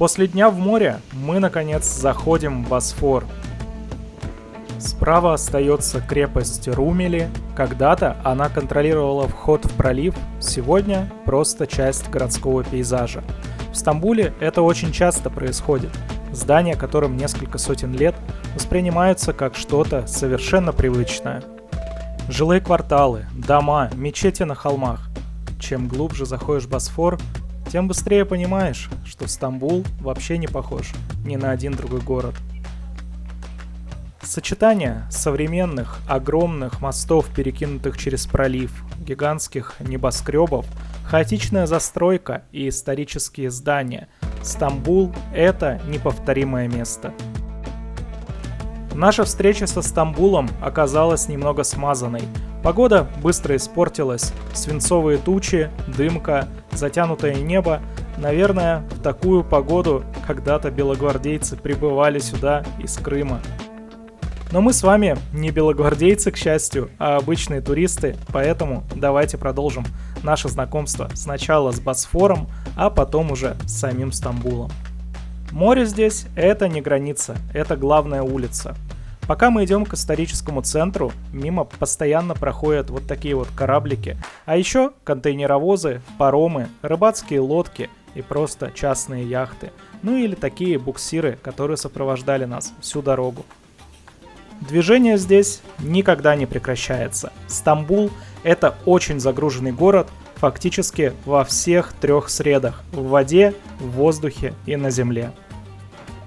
После дня в море мы наконец заходим в Босфор. Справа остается крепость Румели. Когда-то она контролировала вход в пролив, сегодня просто часть городского пейзажа. В Стамбуле это очень часто происходит. Здания, которым несколько сотен лет, воспринимаются как что-то совершенно привычное. Жилые кварталы, дома, мечети на холмах. Чем глубже заходишь в Босфор, тем быстрее понимаешь, что Стамбул вообще не похож ни на один другой город. Сочетание современных, огромных мостов, перекинутых через пролив, гигантских небоскребов, хаотичная застройка и исторические здания. Стамбул – это неповторимое место. Наша встреча со Стамбулом оказалась немного смазанной. Погода быстро испортилась, свинцовые тучи, дымка, затянутое небо. Наверное, в такую погоду когда-то белогвардейцы прибывали сюда из Крыма. Но мы с вами не белогвардейцы, к счастью, а обычные туристы, поэтому давайте продолжим наше знакомство сначала с Босфором, а потом уже с самим Стамбулом. Море здесь – это не граница, это главная улица. Пока мы идем к историческому центру, мимо постоянно проходят вот такие вот кораблики, а еще контейнеровозы, паромы, рыбацкие лодки и просто частные яхты, ну или такие буксиры, которые сопровождали нас всю дорогу. Движение здесь никогда не прекращается. Стамбул – это очень загруженный город, фактически во всех трех средах – в воде, в воздухе и на земле.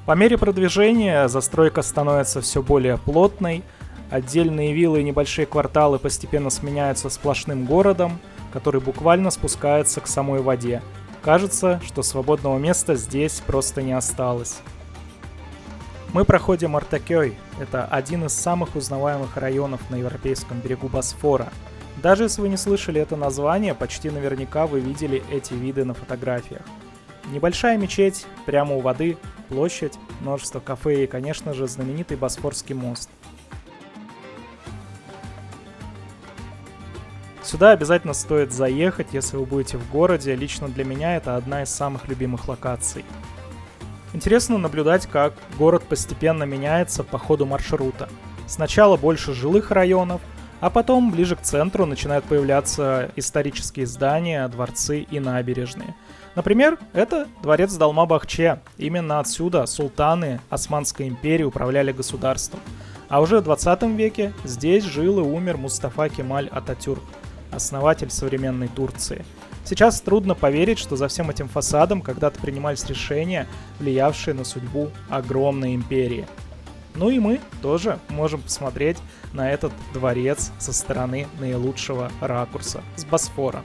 По мере продвижения застройка становится все более плотной, отдельные виллы и небольшие кварталы постепенно сменяются сплошным городом, который буквально спускается к самой воде. Кажется, что свободного места здесь просто не осталось. Мы проходим Ортакёй, это один из самых узнаваемых районов на европейском берегу Босфора. Даже если вы не слышали это название, почти наверняка вы видели эти виды на фотографиях. Небольшая мечеть прямо у воды, площадь, множество кафе и, конечно же, знаменитый Босфорский мост. Сюда обязательно стоит заехать, если вы будете в городе. Лично для меня это одна из самых любимых локаций. Интересно наблюдать, как город постепенно меняется по ходу маршрута. Сначала больше жилых районов, а потом ближе к центру начинают появляться исторические здания, дворцы и набережные. Например, это дворец Долма-Бахче. Именно отсюда султаны Османской империи управляли государством. А уже в 20 веке здесь жил и умер Мустафа Кемаль Ататюрк, основатель современной Турции. Сейчас трудно поверить, что за всем этим фасадом когда-то принимались решения, влиявшие на судьбу огромной империи. Ну и мы тоже можем посмотреть на этот дворец со стороны наилучшего ракурса, с Босфора.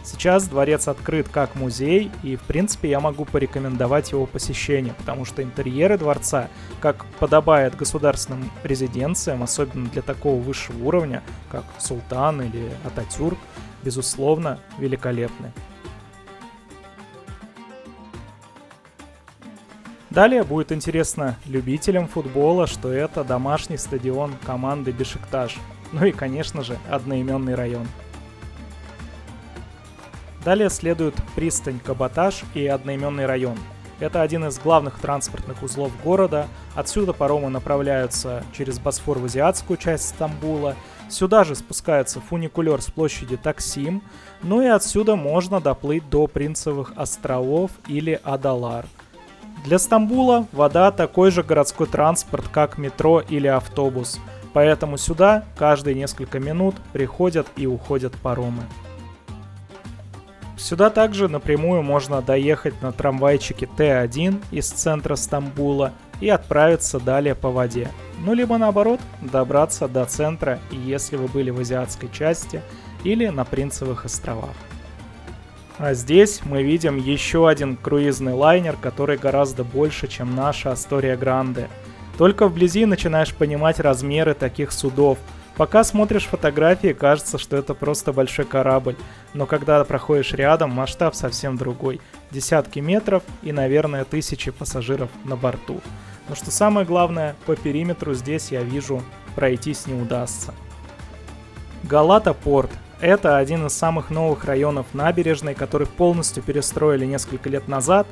Сейчас дворец открыт как музей, и в принципе я могу порекомендовать его посещение, потому что интерьеры дворца, как подобает государственным резиденциям, особенно для такого высшего уровня, как Султан или Ататюрк, безусловно, великолепны. Далее будет интересно любителям футбола, что это домашний стадион команды Бешикташ, ну и, конечно же, одноименный район. Далее следует пристань Кабаташ и одноименный район. Это один из главных транспортных узлов города. Отсюда паромы направляются через Босфор в азиатскую часть Стамбула. Сюда же спускается фуникулер с площади Таксим. Ну и отсюда можно доплыть до Принцевых островов или Адалар. Для Стамбула вода такой же городской транспорт, как метро или автобус. Поэтому сюда каждые несколько минут приходят и уходят паромы. Сюда также напрямую можно доехать на трамвайчике Т1 из центра Стамбула и отправиться далее по воде. Ну либо наоборот, добраться до центра, если вы были в азиатской части или на Принцевых островах. А здесь мы видим еще один круизный лайнер, который гораздо больше, чем наша Астория Гранде. Только вблизи начинаешь понимать размеры таких судов. Пока смотришь фотографии, кажется, что это просто большой корабль, но когда проходишь рядом, масштаб совсем другой. Десятки метров и, наверное, тысячи пассажиров на борту. Но что самое главное, по периметру здесь я вижу, пройтись не удастся. Галата-Порт – это один из самых новых районов набережной, который полностью перестроили несколько лет назад.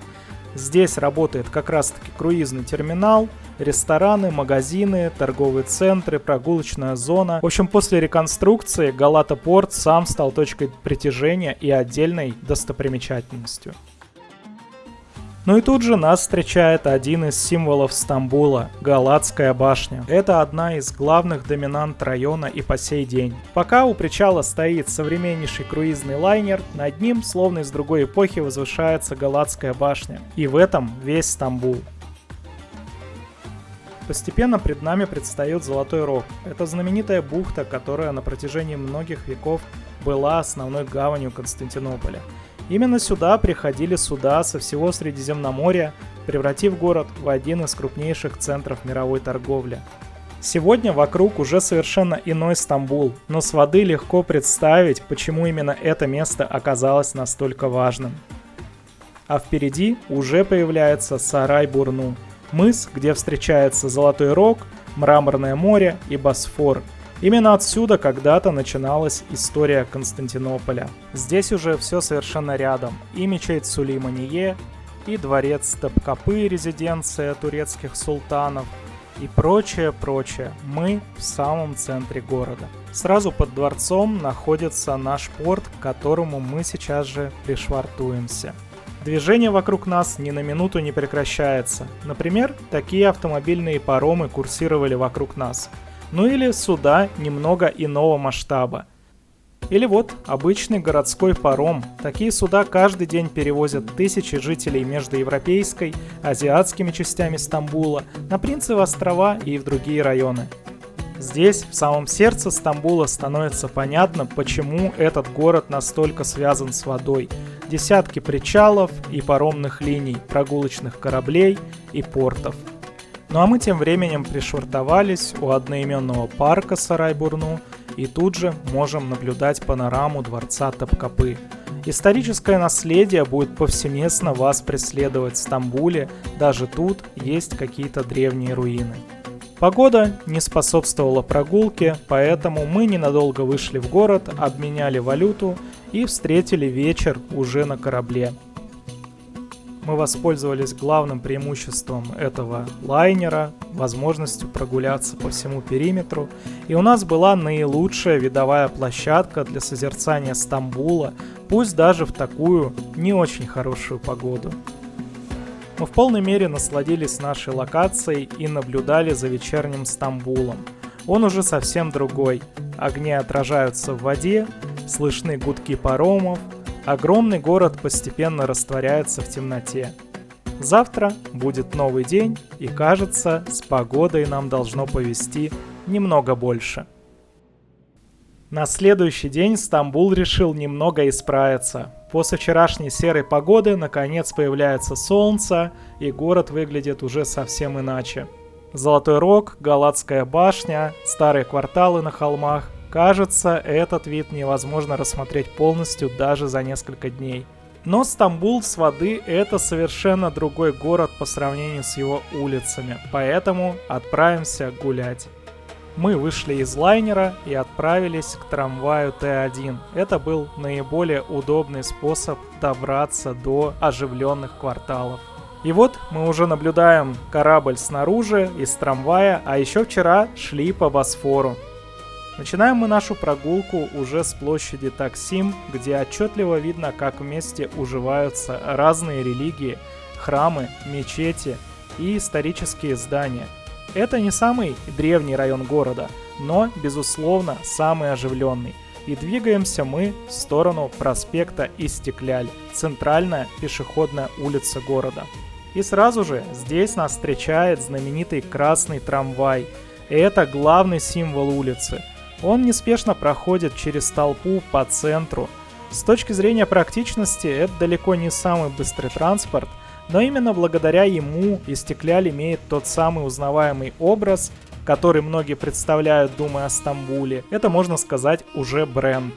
Здесь работает как раз-таки круизный терминал, рестораны, магазины, торговые центры, прогулочная зона. В общем, после реконструкции Галата-Порт сам стал точкой притяжения и отдельной достопримечательностью. Ну и тут же нас встречает один из символов Стамбула – Галатская башня. Это одна из главных доминант района и по сей день. Пока у причала стоит современнейший круизный лайнер, над ним, словно из другой эпохи, возвышается Галатская башня. И в этом весь Стамбул. Постепенно пред нами предстает Золотой Рог. Это знаменитая бухта, которая на протяжении многих веков была основной гаванью Константинополя. Именно сюда приходили суда со всего Средиземноморья, превратив город в один из крупнейших центров мировой торговли. Сегодня вокруг уже совершенно иной Стамбул, но с воды легко представить, почему именно это место оказалось настолько важным. А впереди уже появляется Сарайбурну, мыс, где встречается Золотой Рог, Мраморное море и Босфор. Именно отсюда когда-то начиналась история Константинополя. Здесь уже все совершенно рядом. И мечеть Сулеймание, и дворец Топкапы, резиденция турецких султанов, и прочее. Мы в самом центре города. Сразу под дворцом находится наш порт, к которому мы сейчас же пришвартуемся. Движение вокруг нас ни на минуту не прекращается. Например, такие автомобильные паромы курсировали вокруг нас. Ну или суда немного иного масштаба. Или вот обычный городской паром. Такие суда каждый день перевозят тысячи жителей между европейской, азиатскими частями Стамбула, на Принцевы острова и в другие районы. Здесь, в самом сердце Стамбула, становится понятно, почему этот город настолько связан с водой. Десятки причалов и паромных линий, прогулочных кораблей и портов. Ну а мы тем временем пришвартовались у одноименного парка Сарайбурну и тут же можем наблюдать панораму дворца Топкапы. Историческое наследие будет повсеместно вас преследовать в Стамбуле, даже тут есть какие-то древние руины. Погода не способствовала прогулке, поэтому мы ненадолго вышли в город, обменяли валюту и встретили вечер уже на корабле. Мы воспользовались главным преимуществом этого лайнера, возможностью прогуляться по всему периметру, и у нас была наилучшая видовая площадка для созерцания Стамбула, пусть даже в такую не очень хорошую погоду. Мы в полной мере насладились нашей локацией и наблюдали за вечерним Стамбулом. Он уже совсем другой. Огни отражаются в воде, слышны гудки паромов, огромный город постепенно растворяется в темноте. Завтра будет новый день, и кажется, с погодой нам должно повезти немного больше. На следующий день Стамбул решил немного исправиться. После вчерашней серой погоды наконец появляется солнце, и город выглядит уже совсем иначе. Золотой Рог, Галатская башня, старые кварталы на холмах. Кажется, этот вид невозможно рассмотреть полностью даже за несколько дней. Но Стамбул с воды – это совершенно другой город по сравнению с его улицами, поэтому отправимся гулять. Мы вышли из лайнера и отправились к трамваю Т1. Это был наиболее удобный способ добраться до оживленных кварталов. И вот мы уже наблюдаем корабль снаружи, из трамвая, а еще вчера шли по Босфору. Начинаем мы нашу прогулку уже с площади Таксим, где отчетливо видно, как вместе уживаются разные религии, храмы, мечети и исторические здания. Это не самый древний район города, но, безусловно, самый оживленный. И двигаемся мы в сторону проспекта Истикляль, центральная пешеходная улица города. И сразу же здесь нас встречает знаменитый красный трамвай. И это главный символ улицы. Он неспешно проходит через толпу по центру. С точки зрения практичности, это далеко не самый быстрый транспорт, но именно благодаря ему Истикляль имеет тот самый узнаваемый образ, который многие представляют, думая о Стамбуле. Это, можно сказать, уже бренд.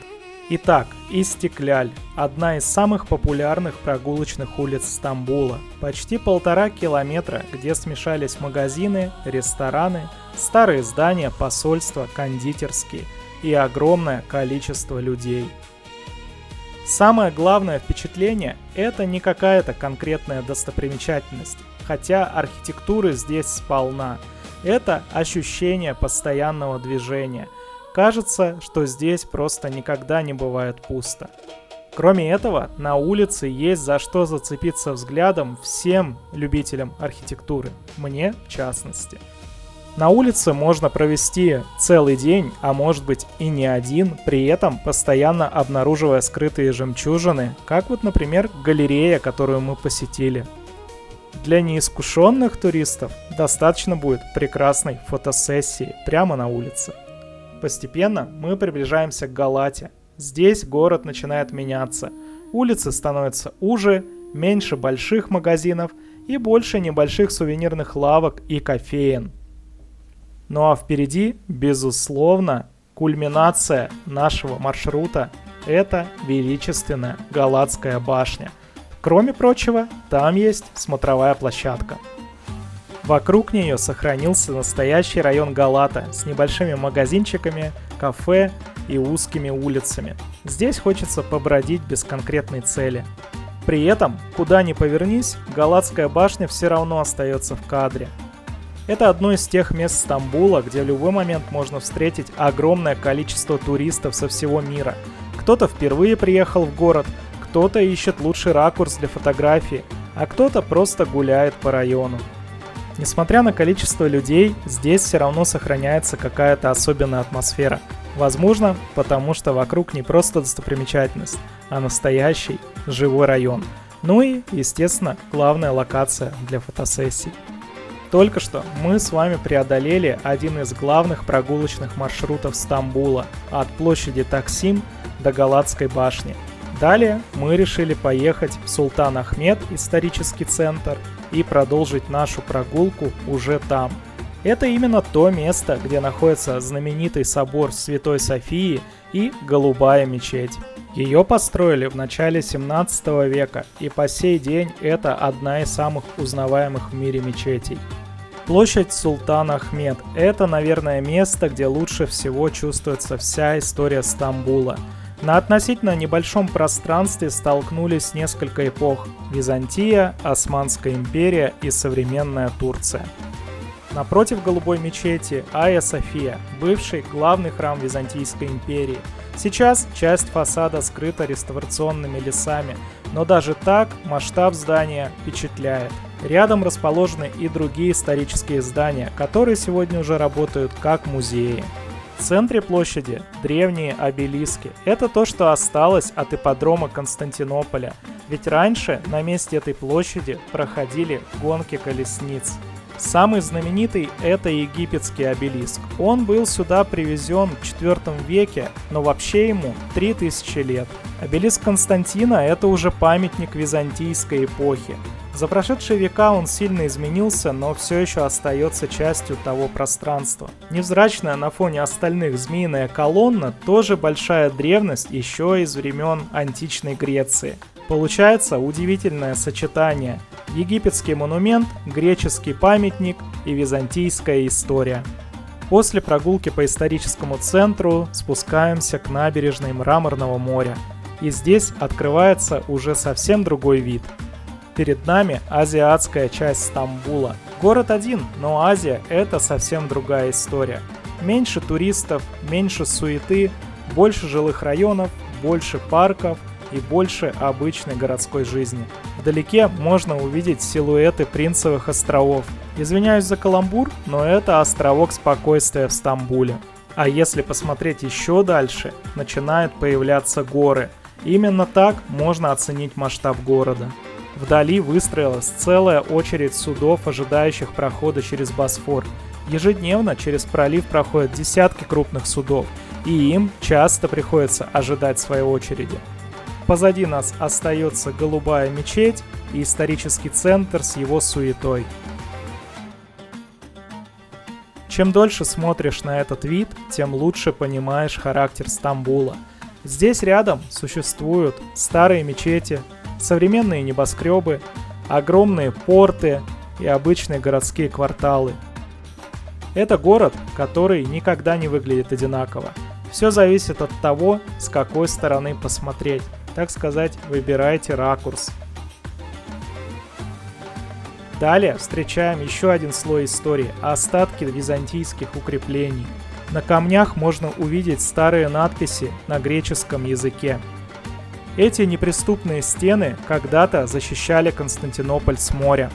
Итак, Истикляль – одна из самых популярных прогулочных улиц Стамбула. Почти 1,5 километра, где смешались магазины, рестораны, старые здания, посольства, кондитерские и огромное количество людей. Самое главное впечатление – это не какая-то конкретная достопримечательность, хотя архитектуры здесь сполна. Это ощущение постоянного движения. Кажется, что здесь просто никогда не бывает пусто. Кроме этого, на улице есть за что зацепиться взглядом всем любителям архитектуры, мне в частности. На улице можно провести целый день, а может быть и не один, при этом постоянно обнаруживая скрытые жемчужины, как вот, например, галерея, которую мы посетили. Для неискушенных туристов достаточно будет прекрасной фотосессии прямо на улице. Постепенно мы приближаемся к Галате. Здесь город начинает меняться. Улицы становятся уже, меньше больших магазинов и больше небольших сувенирных лавок и кофеен. Ну а впереди, безусловно, кульминация нашего маршрута – это величественная Галатская башня. Кроме прочего, там есть смотровая площадка. Вокруг нее сохранился настоящий район Галата с небольшими магазинчиками, кафе и узкими улицами. Здесь хочется побродить без конкретной цели. При этом, куда ни повернись, Галатская башня все равно остается в кадре. Это одно из тех мест Стамбула, где в любой момент можно встретить огромное количество туристов со всего мира. Кто-то впервые приехал в город, кто-то ищет лучший ракурс для фотографии, а кто-то просто гуляет по району. Несмотря на количество людей, здесь все равно сохраняется какая-то особенная атмосфера. Возможно, потому что вокруг не просто достопримечательность, а настоящий живой район. Ну и, естественно, главная локация для фотосессий. Только что мы с вами преодолели один из главных прогулочных маршрутов Стамбула от площади Таксим до Галатской башни. Далее мы решили поехать в Султан Ахмед, исторический центр, и продолжить нашу прогулку уже там. Это именно то место, где находится знаменитый собор Святой Софии и Голубая мечеть. Ее построили в начале 17 века, и по сей день это одна из самых узнаваемых в мире мечетей. Площадь Султан Ахмед – это, наверное, место, где лучше всего чувствуется вся история Стамбула. На относительно небольшом пространстве столкнулись несколько эпох – Византия, Османская империя и современная Турция. Напротив Голубой мечети – Айя София, бывший главный храм Византийской империи. Сейчас часть фасада скрыта реставрационными лесами, но даже так масштаб здания впечатляет. Рядом расположены и другие исторические здания, которые сегодня уже работают как музеи. В центре площади древние обелиски. Это то, что осталось от ипподрома Константинополя. Ведь раньше на месте этой площади проходили гонки колесниц. Самый знаменитый – это египетский обелиск. Он был сюда привезен в IV веке, но вообще ему 3000 лет. Обелиск Константина – это уже памятник византийской эпохи. За прошедшие века он сильно изменился, но все еще остается частью того пространства. Невзрачная на фоне остальных змеиная колонна – тоже большая древность еще из времен античной Греции. Получается удивительное сочетание – египетский монумент, греческий памятник и византийская история. После прогулки по историческому центру спускаемся к набережной Мраморного моря. И здесь открывается уже совсем другой вид. Перед нами азиатская часть Стамбула. Город один, но Азия – это совсем другая история. Меньше туристов, меньше суеты, больше жилых районов, больше парков и больше обычной городской жизни. Вдалеке можно увидеть силуэты Принцевых островов. Извиняюсь за каламбур, но это островок спокойствия в Стамбуле. А если посмотреть еще дальше, начинают появляться горы. Именно так можно оценить масштаб города. Вдали выстроилась целая очередь судов, ожидающих прохода через Босфор. Ежедневно через пролив проходят десятки крупных судов, и им часто приходится ожидать своей очереди. Позади нас остается Голубая мечеть и исторический центр с его суетой. Чем дольше смотришь на этот вид, тем лучше понимаешь характер Стамбула. Здесь рядом существуют старые мечети, современные небоскребы, огромные порты и обычные городские кварталы. Это город, который никогда не выглядит одинаково. Все зависит от того, с какой стороны посмотреть. так сказать, выбирайте ракурс. Далее встречаем еще один слой истории – остатки византийских укреплений. На камнях можно увидеть старые надписи на греческом языке. Эти неприступные стены когда-то защищали Константинополь с моря.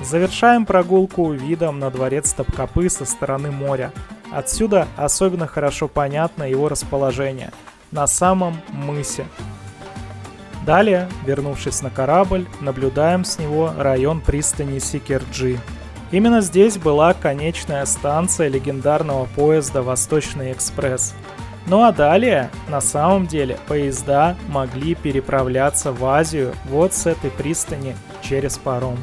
Завершаем прогулку видом на дворец Топкапы со стороны моря. Отсюда особенно хорошо понятно его расположение – на самом мысе. Далее, вернувшись на корабль, наблюдаем с него район пристани Сикерджи. Именно здесь была конечная станция легендарного поезда «Восточный экспресс». Ну а далее, на самом деле, поезда могли переправляться в Азию вот с этой пристани через паром.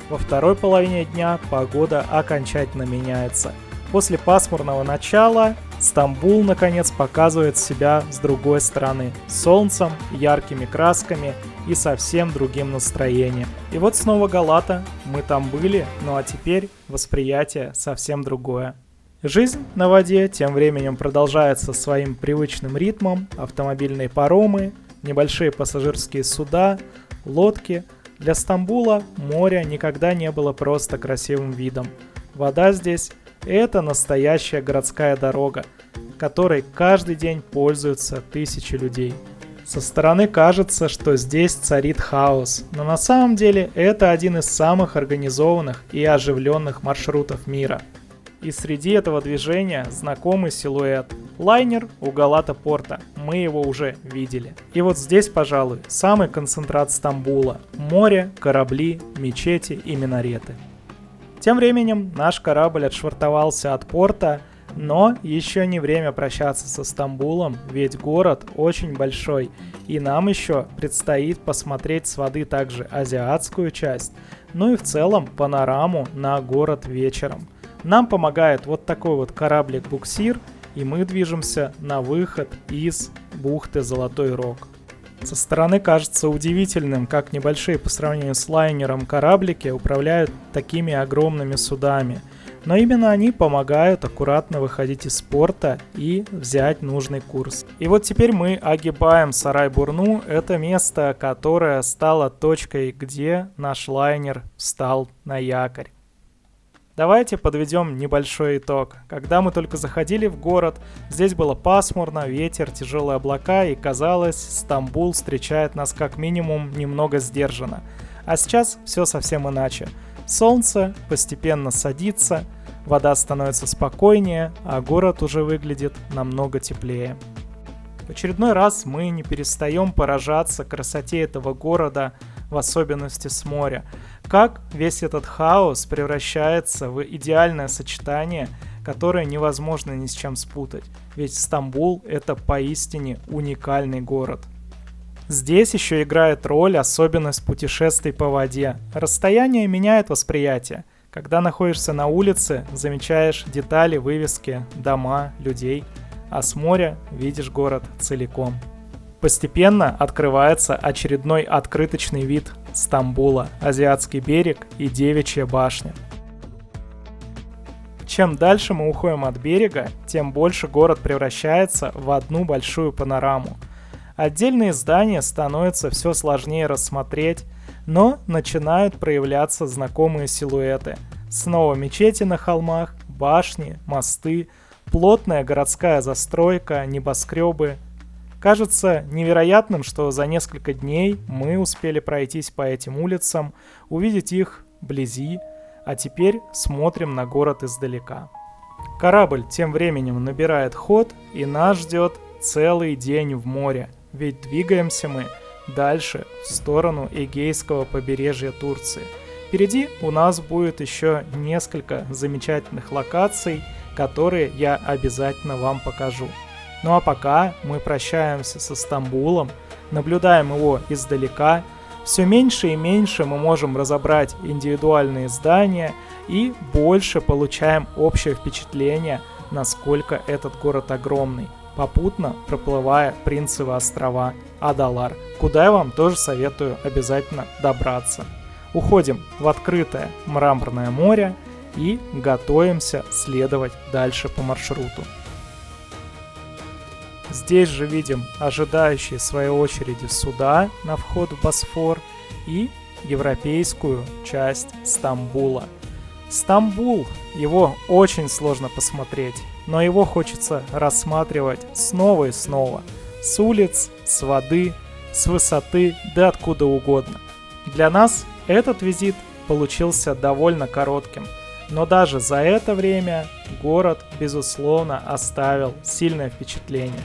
Во второй половине дня погода окончательно меняется. После пасмурного начала Стамбул наконец показывает себя с другой стороны, с солнцем, яркими красками и совсем другим настроением. И вот снова Галата, мы там были, ну а теперь восприятие совсем другое. Жизнь на воде тем временем продолжается своим привычным ритмом: автомобильные паромы, небольшие пассажирские суда, лодки. Для Стамбула море никогда не было просто красивым видом. Вода здесь – это настоящая городская дорога, которой каждый день пользуются тысячи людей. Со стороны кажется, что здесь царит хаос, но на самом деле это один из самых организованных и оживленных маршрутов мира. И среди этого движения знакомый силуэт. Лайнер у Галата-порта, мы его уже видели. И вот здесь, пожалуй, самый концентрат Стамбула. Море, корабли, мечети и минареты. Тем временем наш корабль отшвартовался от порта, но еще не время прощаться со Стамбулом, ведь город очень большой, и нам еще предстоит посмотреть с воды также азиатскую часть, ну и в целом панораму на город вечером. Нам помогает вот такой вот кораблик-буксир, и мы движемся на выход из бухты Золотой Рог. Со стороны кажется удивительным, как небольшие по сравнению с лайнером кораблики управляют такими огромными судами. Но именно они помогают аккуратно выходить из порта и взять нужный курс. И вот теперь мы огибаем Сарайбурну, это место, которое стало точкой, где наш лайнер встал на якорь. Давайте подведем небольшой итог. Когда мы только заходили в город, здесь было пасмурно, ветер, тяжелые облака, и казалось, Стамбул встречает нас как минимум немного сдержанно. А сейчас все совсем иначе. Солнце постепенно садится, вода становится спокойнее, а город уже выглядит намного теплее. В очередной раз мы не перестаем поражаться красоте этого города, в особенности с моря. Как весь этот хаос превращается в идеальное сочетание, которое невозможно ни с чем спутать. Ведь Стамбул – это поистине уникальный город. Здесь еще играет роль особенность путешествий по воде. Расстояние меняет восприятие. Когда находишься на улице, замечаешь детали, вывески, дома, людей, а с моря видишь город целиком. Постепенно открывается очередной открыточный вид Стамбула, Азиатский берег и Девичья башня. Чем дальше мы уходим от берега, тем больше город превращается в одну большую панораму. Отдельные здания становится все сложнее рассмотреть, но начинают проявляться знакомые силуэты. Снова мечети на холмах, башни, мосты, плотная городская застройка, небоскребы. Кажется невероятным, что за несколько дней мы успели пройтись по этим улицам, увидеть их вблизи, а теперь смотрим на город издалека. Корабль тем временем набирает ход, и нас ждет целый день в море, ведь двигаемся мы дальше в сторону Эгейского побережья Турции. Впереди у нас будет еще несколько замечательных локаций, которые я обязательно вам покажу. Ну а пока мы прощаемся со Стамбулом, наблюдаем его издалека, все меньше и меньше мы можем разобрать индивидуальные здания и больше получаем общее впечатление, насколько этот город огромный, попутно проплывая Принцевы острова, Адалар, куда я вам тоже советую обязательно добраться. Уходим в открытое мраморное море и готовимся следовать дальше по маршруту. Здесь же видим ожидающие своей очереди суда на вход в Босфор и европейскую часть Стамбула. Стамбул, его очень сложно посмотреть, но его хочется рассматривать снова и снова. С улиц, с воды, с высоты, да откуда угодно. Для нас этот визит получился довольно коротким, но даже за это время город, безусловно, оставил сильное впечатление.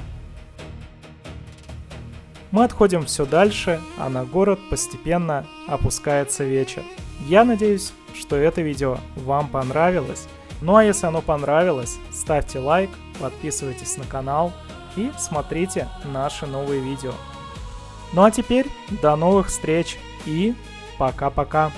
Мы отходим все дальше, а на город постепенно опускается вечер. Я надеюсь, что это видео вам понравилось. Ну а если оно понравилось, ставьте лайк, подписывайтесь на канал и смотрите наши новые видео. Ну а теперь до новых встреч и пока-пока.